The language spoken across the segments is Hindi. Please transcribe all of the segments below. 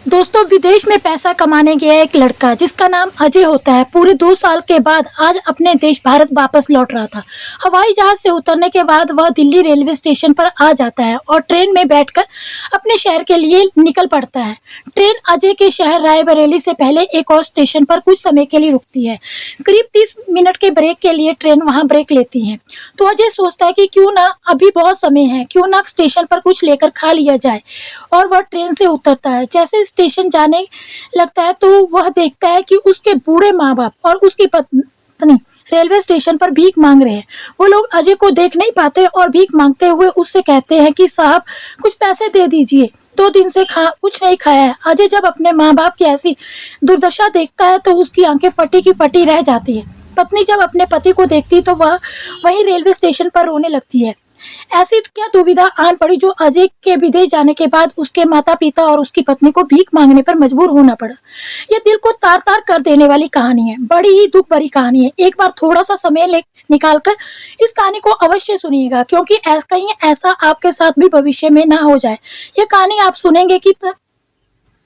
दोस्तों, विदेश में पैसा कमाने गया एक लड़का जिसका नाम अजय होता है, पूरे 2 साल के बाद आज अपने देश भारत वापस लौट रहा था। हवाई जहाज से उतरने के बाद वह दिल्ली रेलवे स्टेशन पर आ जाता है और ट्रेन में बैठकर अपने शहर के लिए निकल पड़ता है। ट्रेन अजय के शहर रायबरेली से पहले एक और स्टेशन पर कुछ समय के लिए रुकती है। करीब 30 मिनट के ब्रेक के लिए ट्रेन वहां ब्रेक लेती है। तो अजय सोचता है कि क्यों ना, अभी बहुत समय है, क्यों ना स्टेशन पर कुछ लेकर खा लिया जाए, और वह ट्रेन से उतरता है। जैसे स्टेशन जाने लगता है तो वह देखता है कि उसके बूढ़े माँ बाप और उसकी पत्नी रेलवे स्टेशन पर भीख मांग रहे हैं। वो लोग अजय को देख नहीं पाते और भीख मांगते हुए उससे कहते हैं कि साहब, कुछ पैसे दे दीजिए, 2 दिन से कुछ नहीं खाया है। अजय जब अपने माँ बाप की ऐसी दुर्दशा देखता है तो उसकी आंखें फटी की फटी रह जाती है। पत्नी जब अपने पति को देखती तो वह वहीं रेलवे स्टेशन पर रोने लगती है। ऐसी क्या दुविधा आन पड़ी जो अजय के विदेश जाने के बाद उसके माता पिता और उसकी पत्नी को भीख मांगने पर मजबूर होना पड़ा। यह दिल को तार तार कर देने वाली कहानी है, बड़ी ही दुख भरी कहानी है। एक बार थोड़ा सा समय निकालकर इस कहानी को अवश्य सुनिएगा, क्योंकि कहीं ऐसा आपके साथ भी भविष्य में ना हो जाए। यह कहानी आप सुनेंगे कि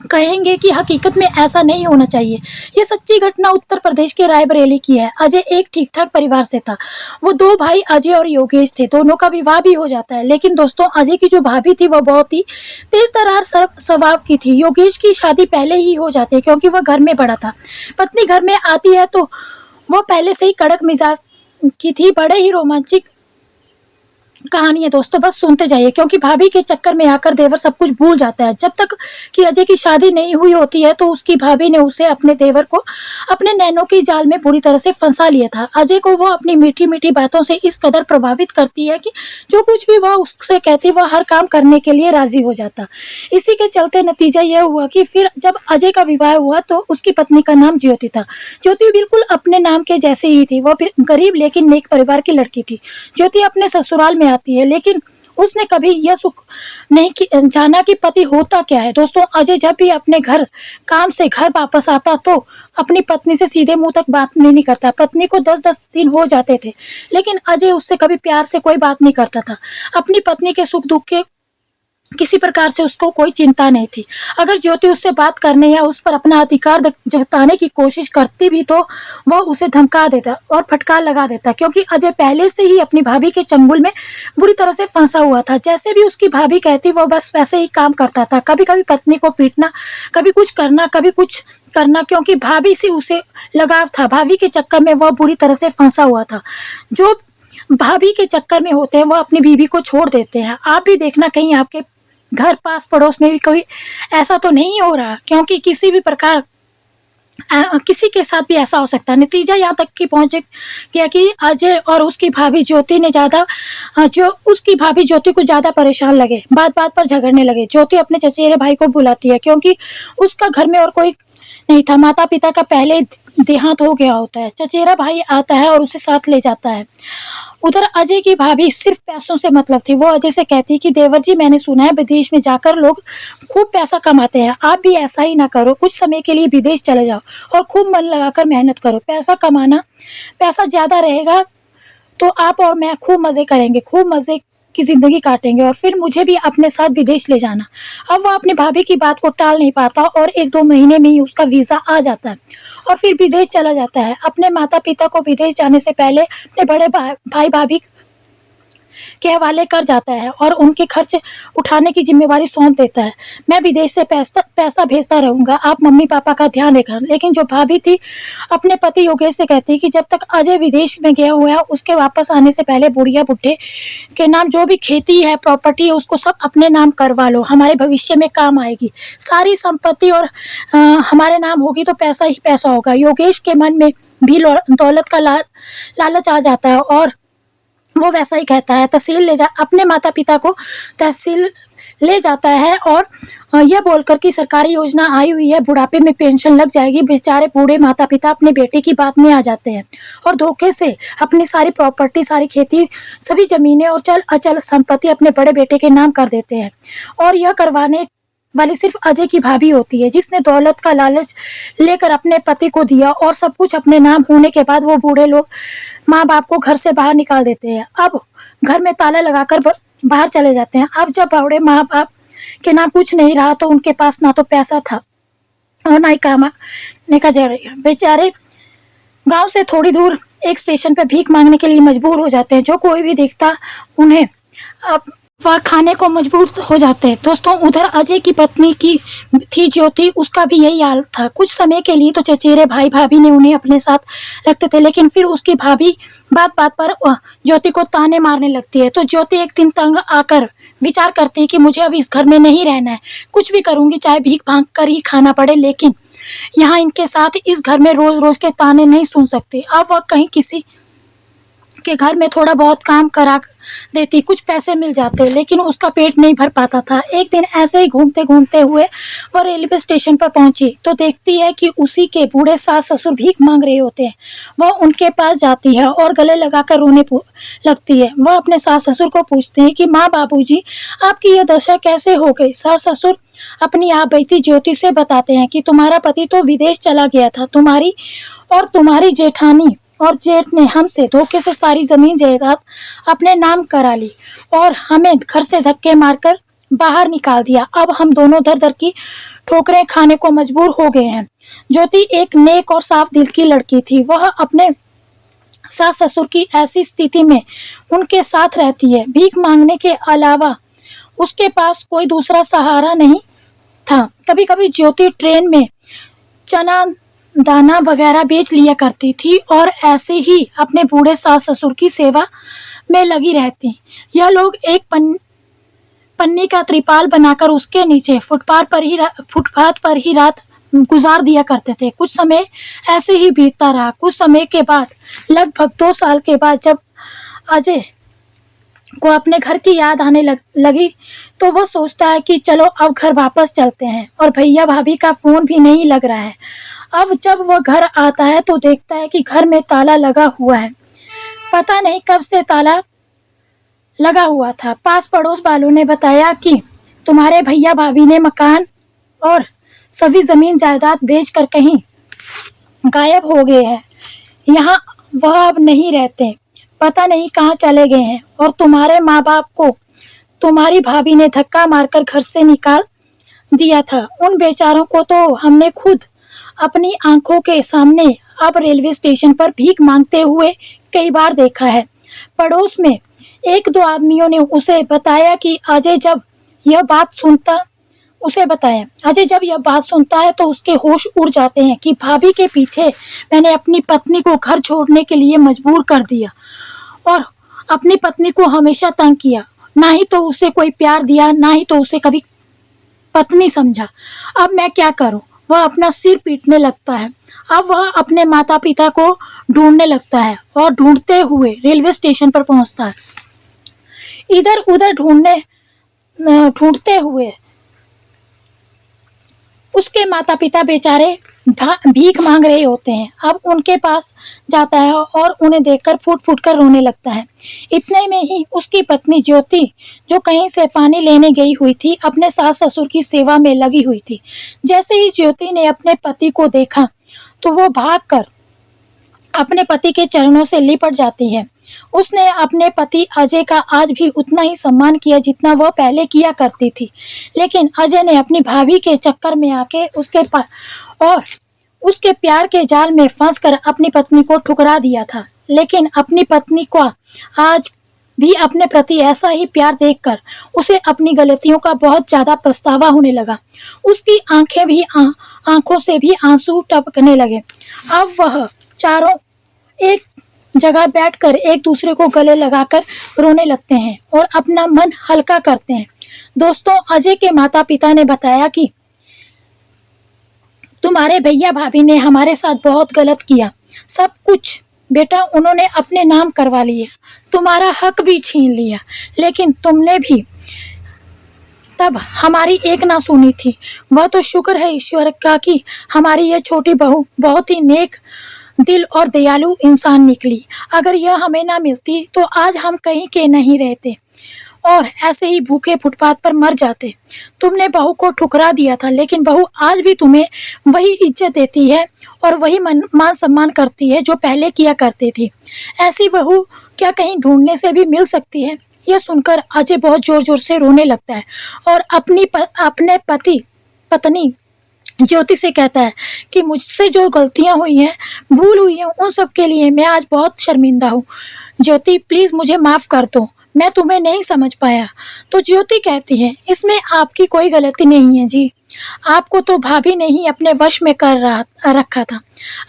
कहेंगे कि हकीकत में ऐसा नहीं होना चाहिए। ये सच्ची घटना उत्तर प्रदेश के रायबरेली की है। अजय एक ठीक ठाक परिवार से था। वो 2 भाई अजय और योगेश थे। दोनों का विवाह भी हो जाता है, लेकिन दोस्तों, अजय की जो भाभी थी वह बहुत ही तेज तर्रार स्वभाव की थी। योगेश की शादी पहले ही हो जाती है क्योंकि वह घर में बड़ा था। पत्नी घर में आती है तो वह पहले से ही कड़क मिजाज की थी। बड़े ही रोमांचक कहानी है दोस्तों, बस सुनते जाइए, क्योंकि भाभी के चक्कर में आकर देवर सब कुछ भूल जाता है। जब तक कि अजय की शादी नहीं हुई होती है तो उसकी भाभी ने उसे अपने देवर को अपने नैनों की जाल में बुरी तरह से फंसा लिया था। अजय को वो अपनी मीठी मीठी बातों से इस कदर प्रभावित करती है कि जो कुछ भी वह उससे कहती वह हर काम करने के लिए राजी हो जाता। इसी के चलते नतीजा यह हुआ कि फिर जब अजय का विवाह हुआ तो उसकी पत्नी का नाम ज्योति था। ज्योति बिल्कुल अपने नाम के जैसे ही थी। वह गरीब लेकिन नेक परिवार की लड़की थी। ज्योति अपने ससुराल में आती है, लेकिन उसने कभी यह सुख नहीं जाना कि पति होता क्या है। दोस्तों, अजय जब भी अपने घर काम से घर वापस आता तो अपनी पत्नी से सीधे मुंह तक बात नहीं करता। पत्नी को 10-10 दिन हो जाते थे, लेकिन अजय उससे कभी प्यार से कोई बात नहीं करता था। अपनी पत्नी के सुख दुख के किसी प्रकार से उसको कोई चिंता नहीं थी। अगर ज्योति उससे बात करने या उस पर अपना अधिकार जताने की कोशिश करती भी तो वह उसे धमका देता और फटकार लगा देता, क्योंकि अजय पहले से ही अपनी भाभी के चंगुल में बुरी तरह से फंसा हुआ था। जैसे भी उसकी भाभी कहती वह बस वैसे ही काम करता था। कभी कभी पत्नी को पीटना, कभी कुछ करना, कभी कुछ करना, क्योंकि भाभी से उसे लगाव था। भाभी के चक्कर में वह बुरी तरह से फंसा हुआ था। जो भाभी के चक्कर में होते हैं वह अपनी बीवी को छोड़ देते हैं। आप भी देखना कहीं आपके घर पास पड़ोस में भी कोई ऐसा तो नहीं हो रहा, क्योंकि किसी भी प्रकार किसी के साथ भी ऐसा हो सकता है। नतीजा यहाँ तक की पहुंचे गया कि अजय और उसकी भाभी ज्योति ने उसकी भाभी ज्योति को ज्यादा परेशान लगे, बात बात पर झगड़ने लगे। ज्योति अपने चचेरे भाई को बुलाती है क्योंकि उसका घर में और कोई नहीं था। माता पिता का पहले देहांत हो गया होता है। चचेरा भाई आता है और उसे साथ ले जाता है। उधर अजय की भाभी सिर्फ पैसों से मतलब थी। वो अजय से कहती कि देवर जी, मैंने सुना है विदेश में जाकर लोग खूब पैसा कमाते हैं, आप भी ऐसा ही ना करो, कुछ समय के लिए विदेश चले जाओ और खूब मन लगाकर मेहनत करो। पैसा ज्यादा रहेगा तो आप और मैं खूब मजे करेंगे, खूब मजे की जिंदगी काटेंगे, और फिर मुझे भी अपने साथ विदेश ले जाना। अब वह अपनी भाभी की बात को टाल नहीं पाता और 1-2 महीने में ही उसका वीजा आ जाता है और फिर विदेश चला जाता है। अपने माता पिता को विदेश जाने से पहले अपने बड़े भाई भाभी के हवाले कर जाता है और उनके खर्च उठाने की जिम्मेवारी सौंप देता है। मैं विदेश से पैसा भेजता रहूंगा, आप मम्मी पापा का ध्यान रखना। लेकिन जो भाभी थी अपने पति योगेश से कहती कि जब तक अजय विदेश में गया हुआ है उसके वापस आने से पहले बुढ़िया बुढ़े के नाम जो भी खेती है, प्रॉपर्टी है, उसको सब अपने नाम करवा लो, हमारे भविष्य में काम आएगी। सारी संपत्ति और हमारे नाम होगी तो पैसा ही पैसा होगा। योगेश के मन में भी दौलत का लालच आ जाता है और वो वैसा ही कहता है। अपने माता पिता को तहसील ले जाता है और यह बोलकर कि सरकारी योजना आई हुई है, बुढ़ापे में पेंशन लग जाएगी। बेचारे बूढ़े माता पिता अपने बेटे की बात में आ जाते हैं और धोखे से अपनी सारी प्रॉपर्टी, सारी खेती, सभी जमीनें और चल अचल संपत्ति अपने बड़े बेटे के नाम कर देते हैं। और यह करवाने वाली सिर्फ अजय की भाभी होती है, जिसने दौलत का लालच लेकर अपने पति को दिया और सब कुछ अपने नाम होने के बाद वो बूढ़े लोग माँ बाप को घर से बाहर निकाल देते हैं। अब घर में ताला लगाकर बाहर चले जाते हैं। अब जब बूढ़े माँ बाप कि ना कुछ नहीं रहा, तो उनके पास ना तो पैसा था और ना ही कमाने का जरिया। बेचारे गांव से थोड़ी दूर एक स्टेशन पर भीख मांगने के लिए मजबूर हो जाते हैं। जो कोई भी देखता उन्हें अब वह खाने को मजबूर हो जाते हैं। दोस्तों, उधर अजय की पत्नी की थी ज्योति, उसका भी यही हाल था। कुछ समय के लिए तो चचेरे भाई भाभी ने उन्हें अपने साथ रखते थे, लेकिन फिर उसकी भाभी बात बात पर ज्योति को ताने मारने लगती है। तो ज्योति एक दिन तंग आकर विचार करती है कि मुझे अब इस घर में नहीं रहना है, कुछ भी करूंगी, चाहे भीख मांग कर ही खाना पड़े, लेकिन यहाँ इनके साथ इस घर में रोज रोज के ताने नहीं सुन सकती। अब वह कहीं किसी के घर में थोड़ा बहुत काम करा देती, कुछ पैसे मिल जाते, लेकिन उसका पेट नहीं भर पाता था। एक दिन ऐसे ही घूमते घूमते हुए वह रेलवे स्टेशन पर पहुंची तो देखती है कि उसी के बूढ़े सास ससुर भीख मांग रहे होते हैं। वह उनके पास जाती है और गले लगाकर रोने लगती है। वह अपने सास ससुर को पूछते हैं कि माँ बाबूजी, आपकी यह दशा कैसे हो गई। सास ससुर अपनी आप बीती ज्योति से बताते हैं कि तुम्हारा पति तो विदेश चला गया था, तुम्हारी जेठानी और जेठ ने हमसे धोखे से सारी जमीन जायदाद अपने नाम करा ली और हमें घर से धक्के मारकर बाहर निकाल दिया। अब हम दोनों दर दर की ठोकरें खाने को मजबूर हो गए हैं। ज्योति एक नेक और साफ दिल की लड़की थी। वह अपने सास ससुर की ऐसी स्थिति में उनके साथ रहती है। भीख मांगने के अलावा उसके पास कोई दूसरा सहारा नहीं था। कभी कभी ज्योति ट्रेन में चना दाना वगैरह बेच लिया करती थी और ऐसे ही अपने बूढ़े सास ससुर की सेवा में लगी रहती। यह लोग एक पन्नी का त्रिपाल बनाकर उसके नीचे फुटपाथ पर ही रात गुजार दिया करते थे। कुछ समय ऐसे ही बीतता रहा। कुछ समय के बाद, लगभग 2 साल के बाद, जब अजय को अपने घर की याद आने लगी तो वो सोचता है कि चलो अब घर वापस चलते हैं। और भैया भाभी का फोन भी नहीं लग रहा है। अब जब वह घर आता है तो देखता है कि घर में ताला लगा हुआ है। पता नहीं कब से ताला लगा हुआ था। पास पड़ोस वालों ने बताया कि तुम्हारे भैया भाभी ने मकान और सभी जमीन जायदाद बेचकर कहीं गायब हो गए हैं। यहाँ वह अब नहीं रहते, पता नहीं कहाँ चले गए हैं। और तुम्हारे माँ बाप को तुम्हारी भाभी ने धक्का मारकर घर से निकाल दिया था। उन बेचारों को तो हमने खुद अपनी आंखों के सामने अब रेलवे स्टेशन पर भीख मांगते हुए कई बार देखा है। पड़ोस में 1-2 आदमियों ने उसे बताया कि अजय जब यह बात सुनता है तो उसके होश उड़ जाते हैं कि भाभी के पीछे मैंने अपनी पत्नी को घर छोड़ने के लिए मजबूर कर दिया और अपनी पत्नी को हमेशा तंग किया। ना ही तो उसे कोई प्यार दिया, ना ही तो उसे कभी पत्नी समझा। अब मैं क्या करूं? वह अपना सिर पीटने लगता है। अब वह अपने माता पिता को ढूंढने लगता है और ढूंढते हुए रेलवे स्टेशन पर पहुंचता है। इधर उधर ढूंढते हुए उसके माता पिता बेचारे भीख मांग रहे होते हैं। अब उनके पास जाता है और उन्हें देखकर फूट फूट कर रोने लगता है। इतने में ही उसकी पत्नी ज्योति, जो कहीं से पानी लेने गई हुई थी, अपने सास ससुर की सेवा में लगी हुई थी। जैसे ही ज्योति ने अपने पति को देखा तो वो भागकर अपने पति के चरणों से लिपट जाती है। उसने अपने पति अजय का आज भी उतना ही सम्मान किया जितना वह पहले किया करती थी। लेकिन अजय ने अपनी भाभी के चक्कर में आके उसके प्यार के जाल में फंसकर अपनी पत्नी को ठुकरा दिया था। लेकिन अपनी पत्नी को आज भी अपने प्रति ऐसा ही प्यार देखकर उसे अपनी गलतियों का बहुत ज्यादा पछतावा होने लगा। उसकी आंखों से भी आंसू टपकने लगे। अब वह चारों एक जगह बैठकर एक दूसरे को गले लगाकर रोने लगते हैं और अपना मन हल्का करते हैं। दोस्तों, अजय के माता पिता ने बताया कि तुम्हारे भैया भाभी ने हमारे साथ बहुत गलत किया। सब कुछ बेटा उन्होंने अपने नाम करवा लिए, तुम्हारा हक भी छीन लिया, लेकिन तुमने भी तब हमारी एक ना सुनी थी। वह तो शुक्र है ईश्वर का कि हमारी यह छोटी बहू बहुत ही नेक दिल और दयालु इंसान निकली। अगर यह हमें ना मिलती तो आज हम कहीं के नहीं रहते और ऐसे ही भूखे फुटपाथ पर मर जाते। तुमने बहू को ठुकरा दिया था, लेकिन बहू आज भी तुम्हें वही इज्जत देती है और वही मान सम्मान करती है जो पहले किया करती थी। ऐसी बहू क्या कहीं ढूंढने से भी मिल सकती है? यह सुनकर अजय बहुत जोर जोर से रोने लगता है और अपने पत्नी ज्योति से कहता है कि मुझसे जो गलतियां हुई हैं, भूल हुई है, उन सब के लिए मैं आज बहुत शर्मिंदा हूँ। ज्योति प्लीज मुझे माफ कर दो, मैं तुम्हें नहीं समझ पाया। तो ज्योति कहती है इसमें आपकी कोई गलती नहीं है जी, आपको तो भाभी ने ही अपने वश में रखा था।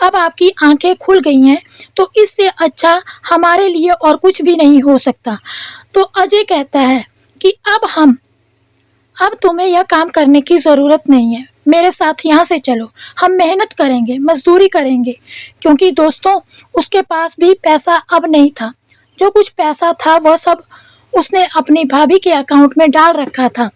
अब आपकी आंखें खुल गई हैं तो इससे अच्छा हमारे लिए और कुछ भी नहीं हो सकता। तो अजय कहता है कि अब तुम्हें यह काम करने की ज़रूरत नहीं है, मेरे साथ यहाँ से चलो, हम मेहनत करेंगे, मजदूरी करेंगे। क्योंकि दोस्तों उसके पास भी पैसा अब नहीं था, जो कुछ पैसा था वह सब उसने अपनी भाभी के अकाउंट में डाल रखा था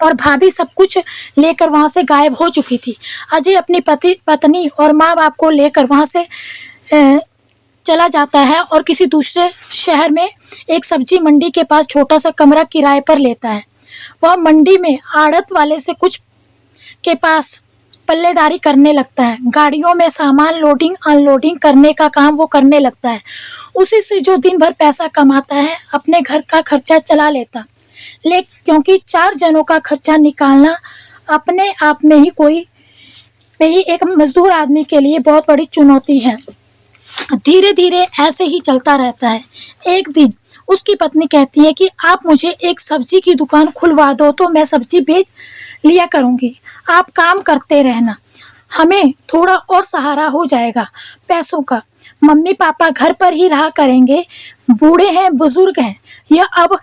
और भाभी सब कुछ लेकर वहाँ से गायब हो चुकी थी। अजय अपनी पत्नी और माँ बाप को लेकर वहाँ से चला जाता है और किसी दूसरे शहर में एक सब्जी मंडी के पास छोटा सा कमरा किराए पर लेता है। वह मंडी में आड़त वाले से कुछ के पास पल्लेदारी करने लगता है, गाड़ियों में सामान लोडिंग अनलोडिंग करने का काम वो करने लगता है। उसी से जो दिन भर पैसा कमाता है अपने घर का खर्चा चला लेता, लेकिन क्योंकि 4 जनों का खर्चा निकालना अपने आप में ही एक मजदूर आदमी के लिए बहुत बड़ी चुनौती है। धीरे धीरे ऐसे ही चलता रहता है। एक दिन उसकी पत्नी कहती है कि आप मुझे एक सब्जी की दुकान खुलवा दो तो मैं सब्जी बेच लिया करूंगी, आप काम करते रहना, हमें थोड़ा और सहारा हो जाएगा पैसों का। मम्मी पापा घर पर ही रहा करेंगे, बूढ़े हैं बुजुर्ग हैं, यह अब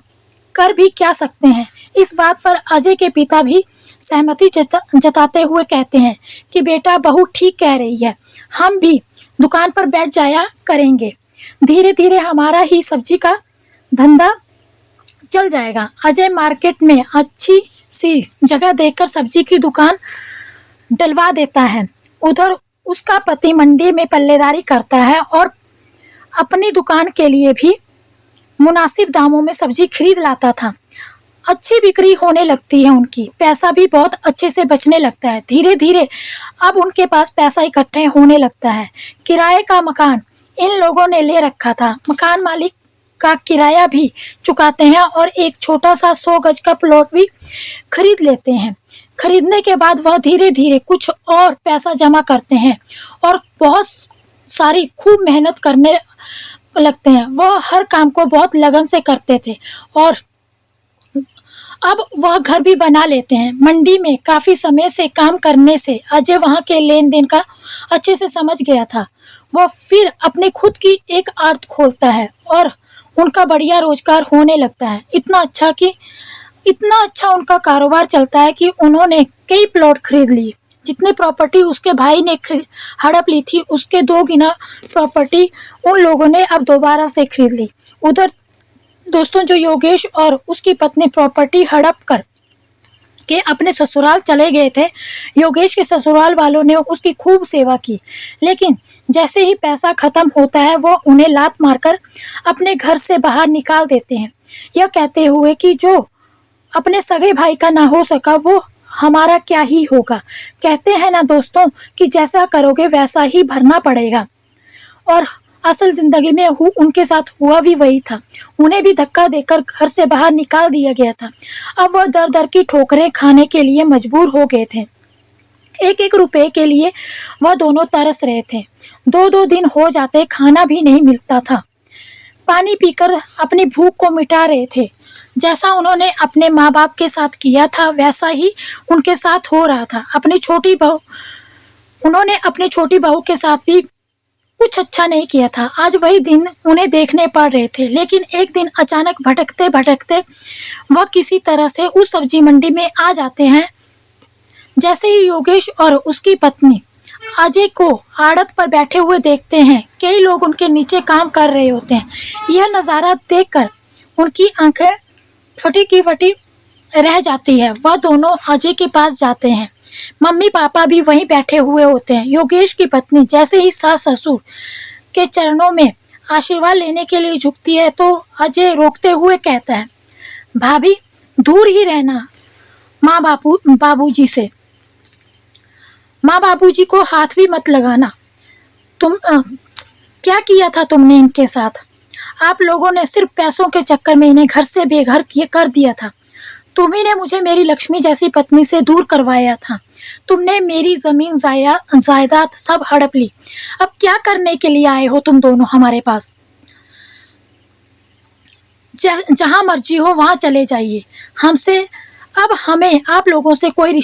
कर भी क्या सकते हैं। इस बात पर अजय के पिता भी सहमति जताते हुए कहते हैं कि बेटा बहू ठीक कह रही है, हम भी दुकान पर बैठ जाया करेंगे, धीरे धीरे हमारा ही सब्जी का धंधा चल जाएगा। अजय मार्केट में अच्छी सी जगह देखकर सब्जी की दुकान डलवा देता है। उधर उसका पति मंडी में पल्लेदारी करता है और अपनी दुकान के लिए भी मुनासिब दामों में सब्जी खरीद लाता था। अच्छी बिक्री होने लगती है उनकी, पैसा भी बहुत अच्छे से बचने लगता है। धीरे धीरे अब उनके पास पैसा इकट्ठे होने लगता है। किराए का मकान इन लोगों ने ले रखा था, मकान मालिक का किराया भी चुकाते हैं और एक छोटा सा 100 गज का प्लॉट भी खरीद लेते हैं। खरीदने के बाद वह धीरे धीरे कुछ और पैसा जमा करते हैं और बहुत सारी खूब मेहनत करने लगते हैं। वह हर काम को बहुत लगन से करते थे और अब वह घर भी बना लेते हैं। मंडी में काफ़ी समय से काम करने से अजय वहाँ के लेन देन का अच्छे से समझ गया था। वह फिर अपने खुद की एक आड़त खोलता है और उनका बढ़िया रोजगार होने लगता है। इतना अच्छा उनका कारोबार चलता है कि उन्होंने कई प्लॉट खरीद लिए। जितनी प्रॉपर्टी उसके भाई ने हड़प ली थी उसके 2 गुना प्रॉपर्टी उन लोगों ने अब दोबारा से खरीद ली। उधर दोस्तों जो योगेश और उसकी पत्नी प्रॉपर्टी हड़प कर के अपने ससुराल चले गए थे, योगेश के ससुराल वालों ने उसकी खूब सेवा की, लेकिन जैसे ही पैसा खत्म होता है वो उन्हें लात मारकर अपने घर से बाहर निकाल देते हैं, यह कहते हुए कि जो अपने सगे भाई का ना हो सका वो हमारा क्या ही होगा। कहते हैं ना दोस्तों कि जैसा करोगे वैसा ही भरना पड़ेगा, और असल जिंदगी में उनके साथ हुआ भी वही था। उन्हें भी धक्का देकर घर से बाहर निकाल दिया गया था। अब वह दर दर की ठोकरें खाने के लिए मजबूर हो गए थे। एक एक रुपए के लिए वह दोनों तरस रहे थे। 2-2 दिन हो जाते खाना भी नहीं मिलता था। पानी पीकर अपनी भूख को मिटा रहे थे। जैसा उन्होंने अपने माँ बाप के साथ किया था वैसा ही उनके साथ हो रहा था। उन्होंने अपनी छोटी बहू के साथ भी कुछ अच्छा नहीं किया था। आज वही दिन उन्हें देखने पड़ रहे थे, लेकिन एक दिन अचानक भटकते भटकते वह किसी तरह से उस सब्जी मंडी में आ जाते हैं। जैसे ही योगेश और उसकी पत्नी अजय को आड़त पर बैठे हुए देखते हैं, कई लोग उनके नीचे काम कर रहे होते हैं। यह नज़ारा देखकर उनकी आंखें फटी की फटी रह जाती है। वह दोनों अजय के पास जाते हैं। मम्मी पापा भी वहीं बैठे हुए होते हैं। योगेश की पत्नी जैसे ही सास ससुर के चरणों में आशीर्वाद लेने के लिए झुकती है तो अजय रोकते हुए कहता है, भाभी दूर ही रहना बाबूजी से, माँ बाबूजी को हाथ भी मत लगाना। क्या किया था तुमने इनके साथ? आप लोगों ने सिर्फ पैसों के चक्कर में इन्हें घर से बेघर कर दिया था। तुम्ही ने मुझे मेरी लक्ष्मी जैसी पत्नी से दूर करवाया था। तुमने मेरी जमीन जायदाद सब हड़प ली। अब क्या करने के लिए आए हो तुम दोनों हमारे पास? जहां मर्जी हो वहां चले जाइए। हमें आप लोगों से कोई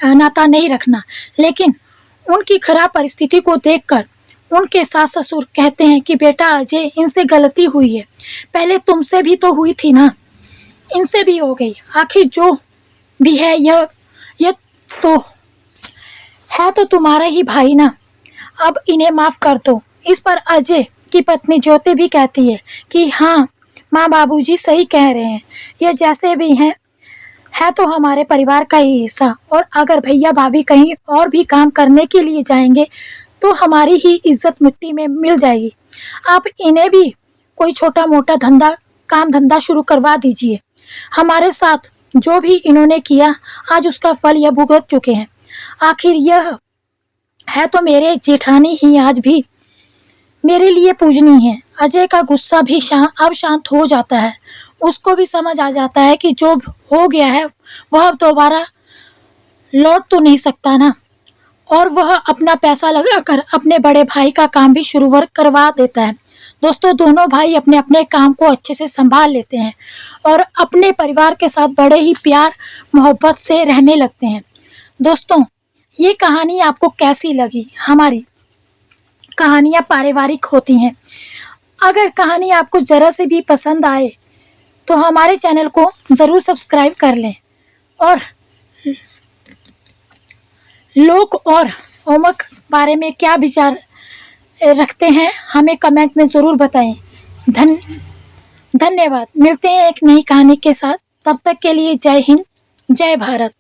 नाता नहीं रखना। लेकिन उनकी खराब परिस्थिति को देखकर उनके सास ससुर कहते हैं कि बेटा अजय, इनसे गलती हुई है। पहले तुमसे भी तो हुई थी ना, इनसे भी हो गई। आखिर जो भी है यह तो है तो तुम्हारा ही भाई ना। अब इन्हें माफ कर दो। इस पर अजय की पत्नी ज्योति भी कहती है कि हाँ माँ, बाबूजी सही कह रहे हैं। यह जैसे भी है तो हमारे परिवार का ही हिस्सा। और अगर भैया भाभी कहीं और भी काम करने के लिए जाएंगे तो हमारी ही इज्जत मिट्टी में मिल जाएगी। आप इन्हें भी कोई छोटा मोटा काम धंधा शुरू करवा दीजिए। हमारे साथ जो भी इन्होंने किया आज उसका फल यह भुगत चुके हैं। आखिर यह है तो मेरे जेठानी ही आज भी मेरे लिए पूजनीय है। अजय का गुस्सा भी अब शांत हो जाता है। उसको भी समझ आ जाता है कि जो हो गया है वह अब दोबारा लौट तो नहीं सकता ना। और वह अपना पैसा लगाकर अपने बड़े भाई का काम भी शुरू करवा देता है। दोस्तों, दोनों भाई अपने अपने काम को अच्छे से संभाल लेते हैं और अपने परिवार के साथ बड़े ही प्यार मोहब्बत से रहने लगते हैं। दोस्तों, ये कहानी आपको कैसी लगी? हमारी कहानियाँ पारिवारिक होती हैं। अगर कहानी आपको ज़रा से भी पसंद आए तो हमारे चैनल को ज़रूर सब्सक्राइब कर लें। और लोक और ओमक बारे में क्या विचार रखते हैं हमें कमेंट में ज़रूर बताएं। धन्यवाद। मिलते हैं एक नई कहानी के साथ। तब तक के लिए जय हिंद, जय भारत।